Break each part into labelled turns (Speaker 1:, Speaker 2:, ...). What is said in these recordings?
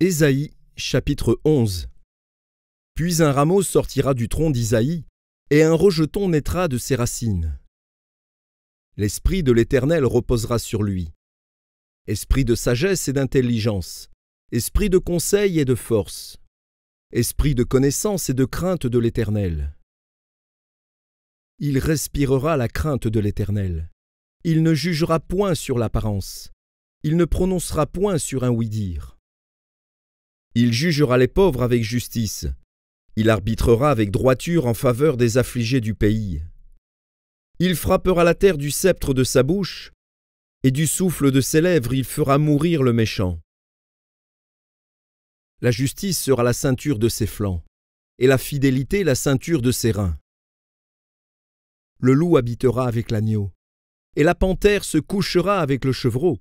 Speaker 1: Ésaïe, chapitre 11. Puis un rameau sortira du tronc d'Isaïe, et un rejeton naîtra de ses racines. L'Esprit de l'Éternel reposera sur lui. Esprit de sagesse et d'intelligence, esprit de conseil et de force, esprit de connaissance et de crainte de l'Éternel. Il respirera la crainte de l'Éternel. Il ne jugera point sur l'apparence. Il ne prononcera point sur un oui-dire. Il jugera les pauvres avec justice. Il arbitrera avec droiture en faveur des affligés du pays. Il frappera la terre du sceptre de sa bouche, et du souffle de ses lèvres il fera mourir le méchant. La justice sera la ceinture de ses flancs, et la fidélité la ceinture de ses reins. Le loup habitera avec l'agneau, et la panthère se couchera avec le chevreau.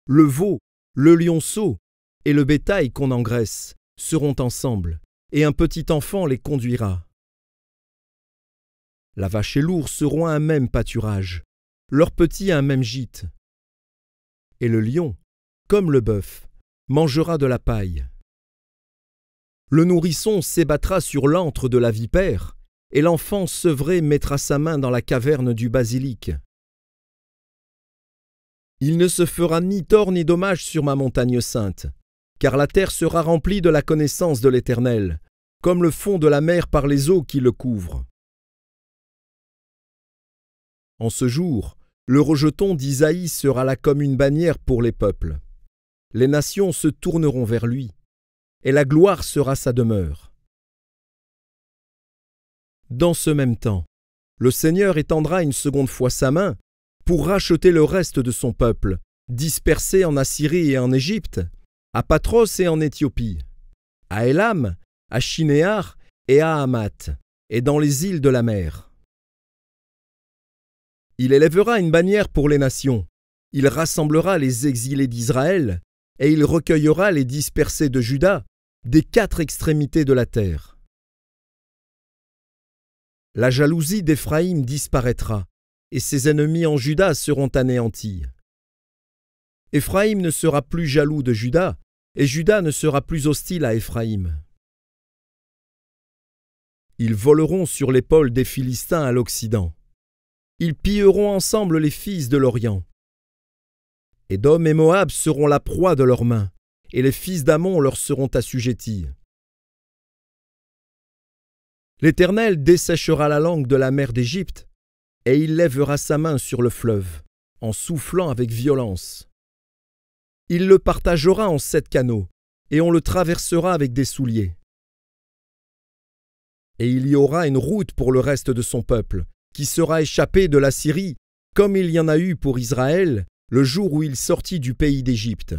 Speaker 1: Le veau, le lionceau et le bétail qu'on engraisse seront ensemble, et un petit enfant les conduira. La vache et l'ours seront à un même pâturage, leurs petits à un même gîte. Et le lion, comme le bœuf, mangera de la paille. Le nourrisson s'ébattra sur l'antre de la vipère, et l'enfant sevré mettra sa main dans la caverne du basilic. Il ne se fera ni tort ni dommage sur ma montagne sainte, car la terre sera remplie de la connaissance de l'Éternel, comme le fond de la mer par les eaux qui le couvrent. En ce jour, le rejeton d'Isaïe sera là comme une bannière pour les peuples. Les nations se tourneront vers lui, et la gloire sera sa demeure. Dans ce même temps, le Seigneur étendra une seconde fois sa main pour racheter le reste de son peuple, dispersé en Assyrie et en Égypte, à Patros et en Éthiopie, à Élam, à Shinéar et à Hamath, et dans les îles de la mer. Il élèvera une bannière pour les nations, il rassemblera les exilés d'Israël, et il recueillera les dispersés de Juda des 4 extrémités de la terre. La jalousie d'Éphraïm disparaîtra, et ses ennemis en Juda seront anéantis. Éphraïm ne sera plus jaloux de Juda, et Juda ne sera plus hostile à Éphraïm. Ils voleront sur l'épaule des Philistins à l'Occident. Ils pilleront ensemble les fils de l'Orient. Édom et Moab seront la proie de leurs mains, et les fils d'Ammon leur seront assujettis. L'Éternel desséchera la langue de la mer d'Égypte, et il lèvera sa main sur le fleuve, en soufflant avec violence. Il le partagera en 7 canaux, et on le traversera avec des souliers. Et il y aura une route pour le reste de son peuple, qui sera échappé de la Syrie, comme il y en a eu pour Israël, le jour où il sortit du pays d'Égypte.